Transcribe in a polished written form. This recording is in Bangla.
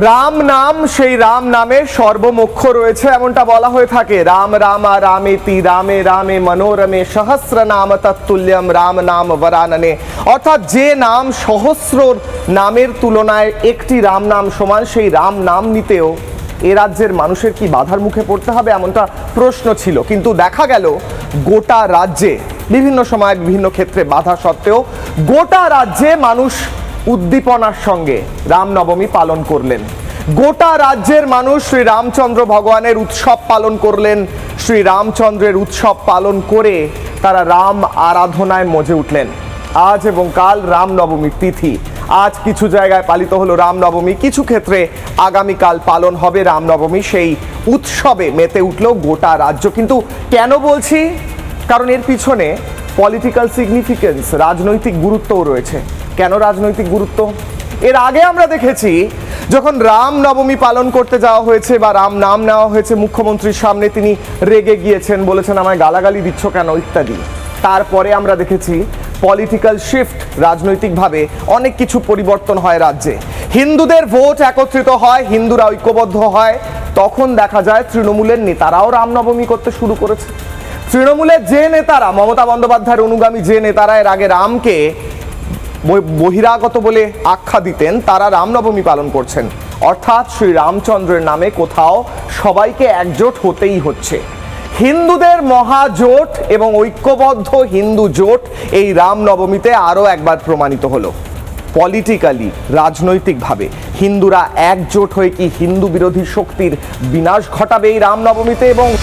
রাম নাম, সেই রাম নামে সর্বমোক্ষ রয়েছে এমনটা বলা হয়ে থাকে। রাম রামা রামেতি রামে রামে মনোরমে সহস্র নাম তত্তুল্যম রাম নাম বরাননে। অর্থাৎ যে নাম সহস্র নামের তুলনায় একটি রাম নাম সমান, সেই রাম নাম নিতেও এ রাজ্যের মানুষের কি বাধার মুখে পড়তে হবে, এমনটা প্রশ্ন ছিল। কিন্তু দেখা গেল গোটা রাজ্যে বিভিন্ন সময় বিভিন্ন ক্ষেত্রে বাধা সত্ত্বেও গোটা রাজ্যে মানুষ উদ্দীপনার সঙ্গে রামনবমী পালন করলেন। গোটা রাজ্যের মানুষ শ্রী রামচন্দ্র ভগবানের উৎসব পালন করলেন। শ্রী রামচন্দ্রের উৎসব পালন করে তারা রাম আরাধনায় মজে উঠলেন। আজ এবং কাল রামনবমীর তিথি। আজ কিছু জায়গায় পালিত হলো রামনবমী, কিছু ক্ষেত্রে আগামীকাল পালন হবে রামনবমী। সেই উৎসবে মেতে উঠল গোটা রাজ্য। কিন্তু কেন বলছি? কারণ এর পিছনে পলিটিক্যাল সিগনিফিকেন্স, রাজনৈতিক গুরুত্বও রয়েছে। কেন রাজনৈতিক গুরুত্ব? এর আগে আমরা দেখেছি যখন রাম নবমী পালন করতে যাওয়া হয়েছে বা রাম নাম নেওয়া হয়েছে মুখ্যমন্ত্রীর সামনে, তিনি রেগে গিয়েছেন, বলেছেন আমায় গালাগালি দিচ্ছ কেন ইত্যাদি। তারপরে আমরা দেখেছি পলিটিক্যাল শিফট, রাজনৈতিকভাবে অনেক কিছু পরিবর্তন হয় রাজ্যে। হিন্দুদের ভোট একত্রিত হয়, হিন্দুরা ঐক্যবদ্ধ হয়, তখন দেখা যায় তৃণমূলের নেতারাও রামনবমী করতে শুরু করেছে। তৃণমূলের যে নেতারা, মমতা বন্দ্যোপাধ্যায়ের অনুগামী যে নেতারা এর আগে রামকে বহিরাগত বলে আখ্যা দিতেন, তারা রামনবমী পালন করছেন। অর্থাৎ শ্রী রামচন্দ্রের নামে কোথাও সবাইকে একজোট হতেই হচ্ছে। হিন্দুদের মহাজোট এবং ঐক্যবদ্ধ হিন্দু জোট এই রামনবমীতে আরও একবার প্রমাণিত হলো। পলিটিক্যালি, রাজনৈতিকভাবে হিন্দুরা একজোট হয়ে কি হিন্দু বিরোধী শক্তির বিনাশ ঘটাবে এই রামনবমীতে? এবং